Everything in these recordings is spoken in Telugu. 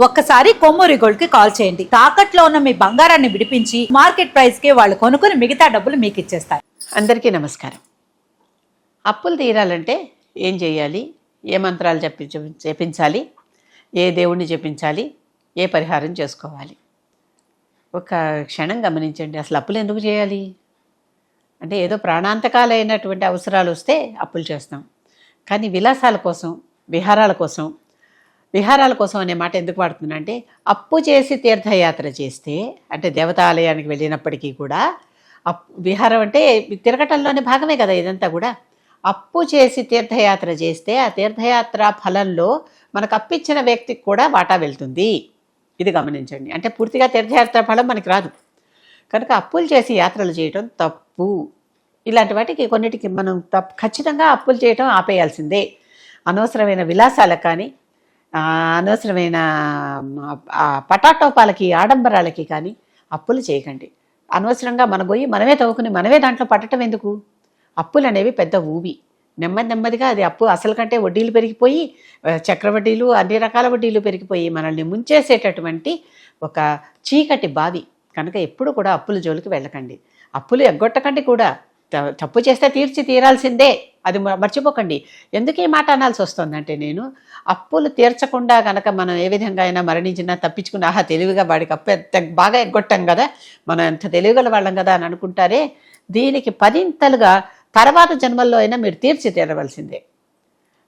ఒక్కసారి కొమ్మూరి గోల్డ్ కి కాల్ చేయండి. తాకట్లో ఉన్న మీ బంగారాన్ని విడిపించి మార్కెట్ ప్రైస్ కి వాళ్ళు కొనుక్కుని మిగతా డబ్బులు మీకు ఇచ్చేస్తారు. అందరికీ నమస్కారం. అప్పులు తీరాలంటే ఏం చేయాలి, ఏ మంత్రాలు జపించాలి, ఏ దేవుణ్ణి జపించాలి, ఏ పరిహారం చేసుకోవాలి? ఒక క్షణం గమనించండి. అసలు అప్పులు ఎందుకు చేయాలి అంటే ఏదో ప్రాణాంతకాలైనటువంటి అవసరాలు వస్తే అప్పులు చేస్తాం. కానీ విలాసాల కోసం, విహారాల కోసం అనే మాట ఎందుకు వాడుతున్నా అంటే, అప్పు చేసి తీర్థయాత్ర చేస్తే, అంటే దేవతాలయానికి వెళ్ళినప్పటికీ కూడా విహారం అంటే తిరగటంలోని భాగమే కదా ఇదంతా కూడా. అప్పు చేసి తీర్థయాత్ర చేస్తే ఆ తీర్థయాత్ర ఫలంలో మనకు అప్పిచ్చిన వ్యక్తికి కూడా వాటా వెళ్తుంది. ఇది గమనించండి. అంటే పూర్తిగా తీర్థయాత్ర ఫలం మనకి రాదు కనుక అప్పులు చేసి యాత్రలు చేయటం తప్పు. ఇలాంటి వాటికి కొన్నిటికి మనం ఖచ్చితంగా అప్పులు చేయటం ఆపేయాల్సిందే. అనవసరమైన విలాసాలకు కానీ, అనవసరమైన పటాటోపాలకి, ఆడంబరాలకి కానీ అప్పులు చేయకండి. అనవసరంగా మన గొయ్యి మనమే తవ్వుకుని మనమే దాంట్లో పట్టడం ఎందుకు? అప్పులు అనేవి పెద్ద ఊబి. నెమ్మదిగా అది అప్పు అసలు కంటే వడ్డీలు పెరిగిపోయి, చక్రవడ్డీలు, అన్ని రకాల వడ్డీలు పెరిగిపోయి మనల్ని ముంచేసేటటువంటి ఒక చీకటి బావి. కనుక ఎప్పుడు కూడా అప్పుల జోలికి వెళ్ళకండి. అప్పులు ఎగ్గొట్టకండి కూడా. తప్పు చేస్తే తీరాల్సిందే, అది మర్చిపోకండి. ఎందుకు ఈ మాట అనాల్సి వస్తుందంటే, నేను అప్పులు తీర్చకుండా కనుక మనం ఏ విధంగా అయినా మరణించినా తప్పించుకుని, తెలివిగా వాడికి అప్పు బాగా ఎగ్గొట్టాం కదా, మనం ఎంత తెలివిగల వాళ్ళం కదా అని అనుకుంటారే, దీనికి 10 తర్వాత జన్మల్లో అయినా మీరు తీరవలసిందే.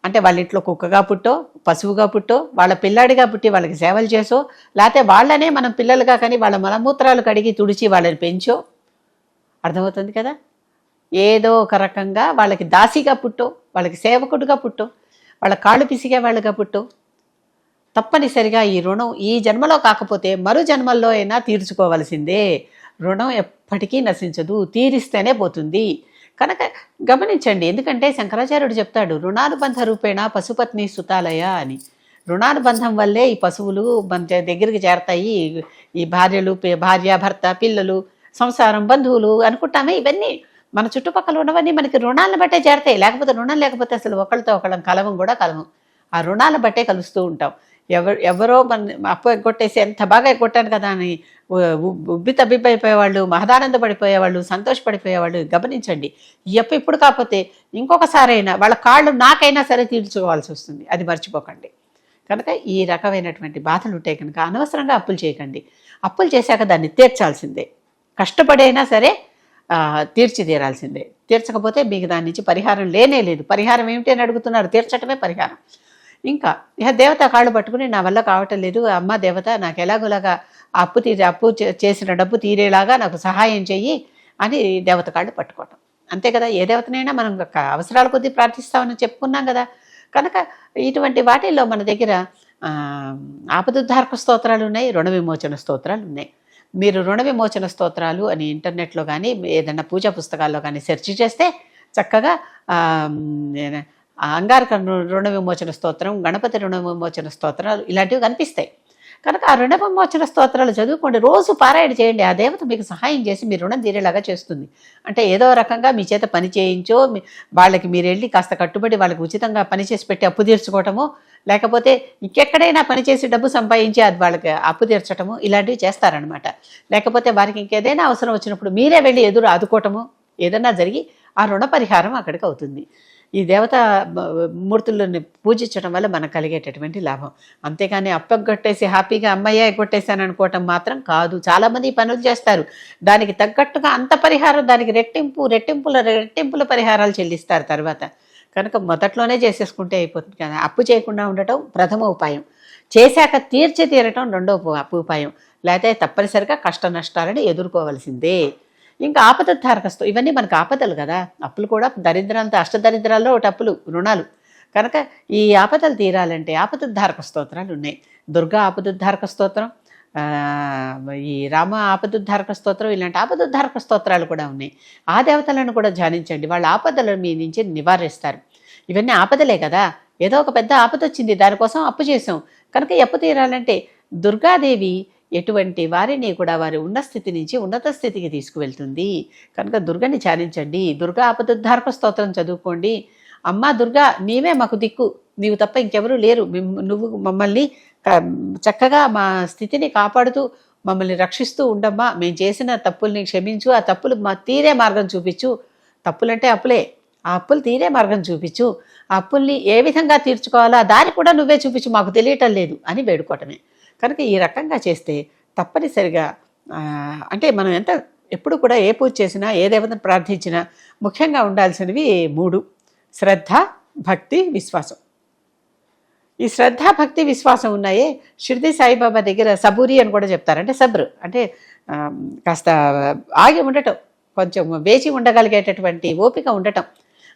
అంటే వాళ్ళ ఇంట్లో కుక్కగా పుట్టో, పశువుగా పుట్టో, వాళ్ళ పిల్లాడిగా పుట్టి వాళ్ళకి సేవలు చేసో, లేకపోతే వాళ్ళనే మనం పిల్లలుగా కానీ వాళ్ళ మలమూత్రాలు కడిగి తుడిచి వాళ్ళని పెంచో, అర్థమవుతుంది కదా. ఏదో ఒక రకంగా వాళ్ళకి దాసిగా పుట్టో, వాళ్ళకి సేవకుడుగా పుట్టో, వాళ్ళ కాళ్ళు పిసిగే వాళ్ళుగా పుట్టో, తప్పనిసరిగా ఈ రుణం ఈ జన్మలో కాకపోతే మరో జన్మల్లో అయినా తీర్చుకోవలసిందే. రుణం ఎప్పటికీ నశించదు, తీరిస్తేనే పోతుంది. కనుక గమనించండి. ఎందుకంటే శంకరాచార్యుడు చెప్తాడు, రుణానుబంధ రూపేణ పశుపత్ని సుతాలయ అని. రుణానుబంధం వల్లే ఈ పశువులు మన దగ్గరికి చేరతాయి. ఈ భార్య, భర్త, పిల్లలు, సంసారం, బంధువులు అనుకుంటామే, ఇవన్నీ మన చుట్టుపక్కల ఉన్నవన్నీ మనకి రుణాలను బట్టే చేరతాయి. లేకపోతే రుణం లేకపోతే అసలు ఒకళ్ళతో ఒకళ్ళం కలవం. ఆ రుణాలను బట్టే కలుస్తూ ఉంటాం. ఎవరో మన అప్పు ఎగ్గొట్టేసి ఎంత బాగా ఎగ్గొట్టాను కదా అని ఉబ్బి తబ్బిబ్బైపోయేవాళ్ళు, మహదానందపడిపోయేవాళ్ళు, సంతోషపడిపోయేవాళ్ళు. గమనించండి, ఈ అప్పు ఇప్పుడు కాకపోతే ఇంకొకసారైనా వాళ్ళ కాళ్ళు నాకైనా సరే తీర్చుకోవాల్సి వస్తుంది. అది మర్చిపోకండి. కనుక ఈ రకమైనటువంటి బాధలు ఉంటే కనుక అనవసరంగా అప్పులు చేయకండి. అప్పులు చేశాక దాన్ని తీర్చాల్సిందే. కష్టపడైనా సరే తీర్చాల్సిందే. తీర్చకపోతే మీకు దాని నుంచి పరిహారం లేదు. పరిహారం ఏమిటి అని అడుగుతున్నారు. తీర్చటమే పరిహారం. ఇంకా దేవత కాళ్ళు పట్టుకుని, నా వల్ల కావటం లేదు అమ్మ దేవత, నాకు ఎలాగోలాగా అప్పు చేసిన డబ్బు తీరేలాగా నాకు సహాయం చెయ్యి అని దేవత కాళ్ళు పట్టుకోవటం. అంతే కదా. ఏ దేవతనైనా మనం అవసరాల కొద్దీ ప్రార్థిస్తామని చెప్పుకున్నాం కదా. కనుక ఇటువంటి వాటిల్లో మన దగ్గర ఆపదుద్ధారక స్తోత్రాలు ఉన్నాయి, రుణ విమోచన స్తోత్రాలు ఉన్నాయి. మీరు రుణ విమోచన స్తోత్రాలు అని ఇంటర్నెట్లో కానీ ఏదైనా పూజా పుస్తకాల్లో కానీ సెర్చ్ చేస్తే చక్కగా అంగారక రుణ విమోచన స్తోత్రం, గణపతి రుణ విమోచన స్తోత్రాలు ఇలాంటివి కనిపిస్తాయి. కనుక ఆ రుణ విమోచన స్తోత్రాలు చదువుకోండి. రోజు పారాయణ చేయండి. ఆ దేవత మీకు సహాయం చేసి మీ రుణం తీరేలాగా చేస్తుంది. అంటే ఏదో రకంగా మీ చేత పని చేయించో, వాళ్ళకి మీరు వెళ్ళి కాస్త కట్టుబడి వాళ్ళకి ఉచితంగా పని చేసి పెట్టి అప్పు తీర్చుకోవటమో, లేకపోతే ఇంకెక్కడైనా పనిచేసి డబ్బు సంపాదించి అది వాళ్ళకి అప్పు తీర్చటము, ఇలాంటివి చేస్తారనమాట. లేకపోతే వారికి ఇంకేదైనా అవసరం వచ్చినప్పుడు మీరే వెళ్ళి ఎదురు ఆదుకోవటము, ఏదైనా జరిగి ఆ రుణ పరిహారం అక్కడికి అవుతుంది. ఈ దేవత మూర్తులను పూజించడం వల్ల మనకు కలిగేటటువంటి లాభం. అంతేగాని అప్పగొట్టేసి హ్యాపీగా అమ్మయ్య ఎగ్గొట్టేసాను అనుకోవటం మాత్రం కాదు. చాలామంది ఈ పనులు చేస్తారు. దానికి తగ్గట్టుగా అంత పరిహారం, దానికి రెట్టింపుల పరిహారాలు చెల్లిస్తారు తర్వాత. కనుక మొదట్లోనే చేసేసుకుంటే అయిపోతుంది కదా. అప్పు చేయకుండా ఉండటం ప్రథమ ఉపాయం. చేశాక తీరటం రెండో ఉపాయం. లేకపోతే తప్పనిసరిగా కష్ట నష్టాలను ఎదుర్కోవలసిందే. ఇంకా ఆపదద్ధారకస్తూ ఇవన్నీ మనకు ఆపదలు కదా. అప్పులు కూడా దరిద్రాలతో, అష్టదరిద్రాల్లో ఒకటి అప్పులు, రుణాలు. కనుక ఈ ఆపదలు తీరాలంటే ఆపదద్ధారక స్తోత్రాలు ఉన్నాయి. దుర్గా ఆపదద్ధారక స్తోత్రం, ఈ రామ ఆపదుద్ధారక స్తోత్రం, ఇలాంటి ఆపదుద్ధారక స్తోత్రాలు కూడా ఉన్నాయి. ఆ దేవతలను కూడా ధ్యానించండి. వాళ్ళ ఆపదలను మీ నుంచి నివారిస్తారు. ఇవన్నీ ఆపదలే కదా. ఏదో ఒక పెద్ద ఆపద వచ్చింది, దానికోసం అప్పు చేసాం. కనుక ఈ అప్పు తీరాలంటే దుర్గాదేవి ఎటువంటి వారిని కూడా వారి ఉన్న స్థితి నుంచి ఉన్నత స్థితికి తీసుకువెళ్తుంది. కనుక దుర్గని ధ్యానించండి. దుర్గా ఆపదుద్ధారక స్తోత్రం చదువుకోండి. అమ్మా దుర్గా, నీవే మాకు దిక్కు, నీవు తప్ప ఇంకెవరూ లేరు, నువ్వు మమ్మల్ని చక్కగా మా స్థితిని కాపాడుతూ మమ్మల్ని రక్షిస్తూ ఉండమ్మా, మేము చేసిన తప్పుల్ని క్షమించు, ఆ తప్పులు మా తీరే మార్గం చూపించు, తప్పులంటే అప్పులే, ఆ అప్పులు తీరే మార్గం చూపించు, ఆ అప్పుల్ని ఏ విధంగా తీర్చుకోవాలో ఆ దారి కూడా నువ్వే చూపించు, మాకు తెలియటం లేదు అని వేడుకోవటమే. కనుక ఈ రకంగా చేస్తే తప్పనిసరిగా అంటే మనం ఎప్పుడు కూడా ఏ పూజ చేసినా ఏ దేవతను ప్రార్థించినా ముఖ్యంగా ఉండాల్సినవి 3: శ్రద్ధ, భక్తి, విశ్వాసం. ఈ శ్రద్ధ, భక్తి, విశ్వాసం ఉన్నాయే, షిర్డీ సాయిబాబా దగ్గర సబూరి అని కూడా చెప్తారు. అంటే సబ్రు అంటే కాస్త ఆగి ఉండటం, కొంచెం వేచి ఉండగలిగేటటువంటి ఓపిక ఉండటం.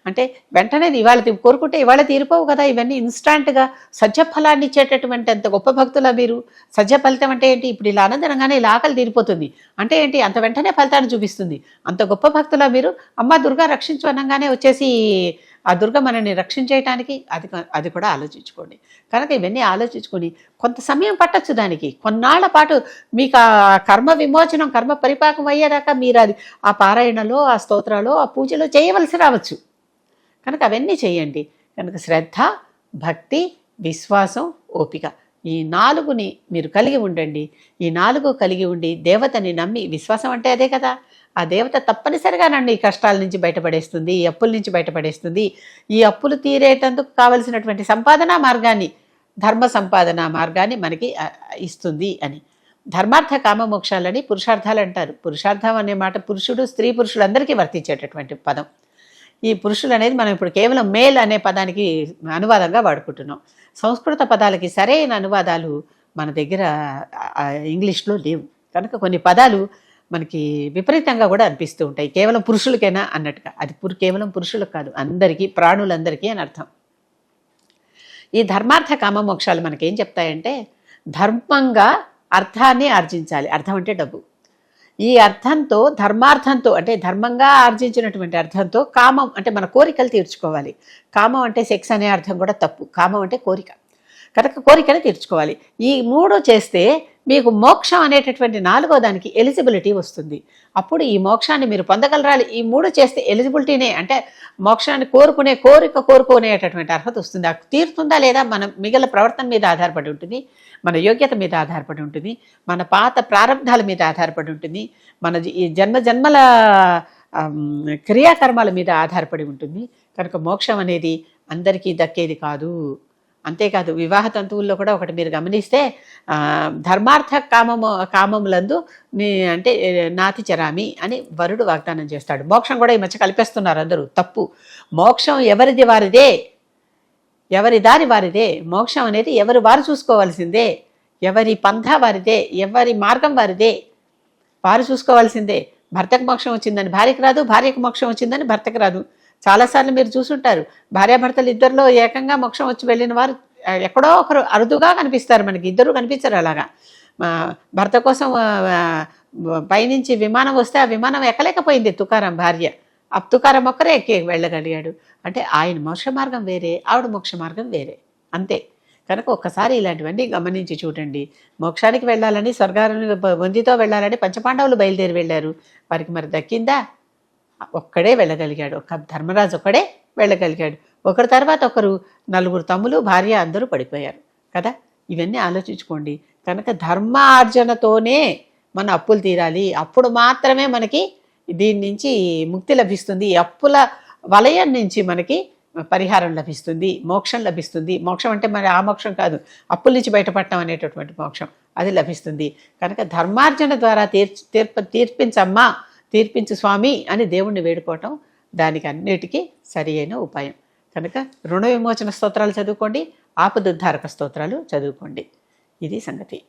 అంటే వెంటనే ఇవాళ కోరుకుంటే ఇవాళ తీరిపోవు కదా, ఇవన్నీ ఇన్స్టాంట్గా సజ్జ ఫలాన్ని ఇచ్చేటటువంటి అంత గొప్ప భక్తులా మీరు? సజ్జ ఫలితం అంటే ఏంటి? ఇప్పుడు ఇలా ఆనందనగానే ఇలా ఆకలి తీరిపోతుంది అంటే ఏంటి? అంత వెంటనే ఫలితాన్ని చూపిస్తుంది. అంత గొప్ప భక్తులా మీరు? అమ్మ దుర్గా రక్షించు అనగానే వచ్చేసి ఆ దుర్గ మనల్ని రక్షించేయటానికి అది కూడా ఆలోచించుకోండి. కనుక ఇవన్నీ ఆలోచించుకొని కొంత సమయం పట్టచ్చు దానికి, కొన్నాళ్ల పాటు మీకు ఆ కర్మ విమోచనం, కర్మ పరిపాకం అయ్యేదాకా మీరు అది ఆ పారాయణలో, ఆ స్తోత్రాలో, ఆ పూజలో చేయవలసి రావచ్చు. కనుక అవన్నీ చేయండి. కనుక శ్రద్ధ, భక్తి, విశ్వాసం, ఓపిక, ఈ 4ని మీరు కలిగి ఉండండి. ఈ 4 కలిగి ఉండి దేవతని నమ్మి, విశ్వాసం అంటే అదే కదా, ఆ దేవత తప్పనిసరిగా నన్ను ఈ కష్టాల నుంచి బయటపడేస్తుంది, ఈ అప్పుల నుంచి బయటపడేస్తుంది, ఈ అప్పులు తీరేటందుకు కావలసినటువంటి సంపాదనా మార్గాన్ని, ధర్మ సంపాదన మార్గాన్ని మనకి ఇస్తుంది అని. ధర్మార్థ కామ మోక్షాలని పురుషార్థాలు అంటారు. పురుషార్థం అనే మాట పురుషుడు, స్త్రీ, పురుషులందరికీ వర్తించేటటువంటి పదం. ఈ పురుషులు అనేది మనం ఇప్పుడు కేవలం మేల్ అనే పదానికి అనువాదంగా వాడుకుంటున్నాం. సంస్కృత పదాలకి సరైన అనువాదాలు మన దగ్గర ఇంగ్లీష్లో లేవు. కనుక కొన్ని పదాలు మనకి విపరీతంగా కూడా అనిపిస్తూ ఉంటాయి, కేవలం పురుషులకేనా అన్నట్టుగా. అది కేవలం పురుషులకు కాదు, అందరికీ, ప్రాణులందరికీ అని అర్థం. ఈ ధర్మార్థ కామ మోక్షాలు మనకేం చెప్తాయంటే, ధర్మంగా అర్థాన్ని ఆర్జించాలి. అర్థం అంటే డబ్బు. ఈ అర్థంతో, ధర్మార్థంతో అంటే ధర్మంగా ఆర్జించినటువంటి అర్థంతో కామం అంటే మన కోరికలు తీర్చుకోవాలి. కామం అంటే సెక్స్ అనే అర్థం కూడా తప్పు. కామం అంటే కోరిక. కనుక కోరికలు తీర్చుకోవాలి. ఈ 3 చేస్తే మీకు మోక్షం అనేటటువంటి 4వ దానికి ఎలిజిబిలిటీ వస్తుంది. అప్పుడు ఈ మోక్షాన్ని మీరు పొందగలరాలి. ఈ 3 చేస్తే ఎలిజిబిలిటీనే, అంటే మోక్షాన్ని కోరుకునేటటువంటి అర్హత వస్తుంది. తీరుతుందా లేదా మన మిగిలిన ప్రవర్తన మీద ఆధారపడి ఉంటుంది, మన యోగ్యత మీద ఆధారపడి ఉంటుంది, మన పాత ప్రారంధాల మీద ఆధారపడి ఉంటుంది, మన ఈ జన్మల క్రియాకర్మాల మీద ఆధారపడి ఉంటుంది. కనుక మోక్షం అనేది అందరికీ దక్కేది కాదు. అంతేకాదు, వివాహ తంతువుల్లో కూడా ఒకటి మీరు గమనిస్తే, ధర్మార్థ కామములందు అంటే నాతి చరామి అని వరుడు వాగ్దానం చేస్తాడు. మోక్షం కూడా ఈ మధ్య కలిపేస్తున్నారు అందరూ, తప్పు. మోక్షం ఎవరిది వారిదే, ఎవరి దారి వారిదే. మోక్షం అనేది ఎవరు వారు చూసుకోవాల్సిందే, ఎవరి పంథ వారిదే, ఎవరి మార్గం వారిదే, వారు చూసుకోవాల్సిందే. భర్తకు మోక్షం వచ్చిందని భార్యకు రాదు, భార్యకు మోక్షం వచ్చిందని భర్తకు రాదు. చాలాసార్లు మీరు చూసుంటారు, భార్యాభర్తలు ఇద్దరిలో ఏకంగా మోక్షం వచ్చి వెళ్ళిన వారు ఎక్కడో ఒకరు అరుదుగా కనిపిస్తారు మనకి, ఇద్దరు కనిపించరు అలాగా. భర్త కోసం పైనుంచి విమానం వస్తే ఆ విమానం ఎక్కలేకపోయింది తుకారం భార్య, ఆ తుకారం ఒక్కరే ఎక్కి వెళ్ళగలిగాడు. అంటే ఆయన మోక్ష మార్గం వేరే, ఆవిడ మోక్ష మార్గం వేరే, అంతే. కనుక ఒక్కసారి ఇలాంటివన్నీ గమనించి చూడండి. మోక్షానికి వెళ్ళాలని, స్వర్గాన్ని వందితో వెళ్ళాలని పంచపాండవులు బయలుదేరి వెళ్ళారు. వారికి మరి దక్కిందా? ఒక్కడే వెళ్ళగలిగాడు, ఒక్క ధర్మరాజు ఒక్కడే వెళ్ళగలిగాడు. ఒకరి తర్వాత ఒకరు, 4 తమ్ములు, భార్య అందరూ పడిపోయారు కదా. ఇవన్నీ ఆలోచించుకోండి. కనుక ధర్మార్జనతోనే మన అప్పులు తీరాలి. అప్పుడు మాత్రమే మనకి దీని నుంచి ముక్తి లభిస్తుంది. అప్పుల వలయం నుంచి మనకి పరిహారం లభిస్తుంది, మోక్షం లభిస్తుంది. మోక్షం అంటే మరి ఆ మోక్షం కాదు, అప్పుల నుంచి బయటపడటం అనేటటువంటి మోక్షం, అది లభిస్తుంది. కనుక ధర్మార్జన ద్వారా తీర్పించమ్మా, తీర్పించు స్వామి అని దేవుణ్ణి వేడుకోవటం దానికి అన్నిటికీ సరి అయిన ఉపాయం. కనుక రుణ విమోచన స్తోత్రాలు చదువుకోండి, ఆపదుద్ధారక స్తోత్రాలు చదువుకోండి. ఇది సంగతి.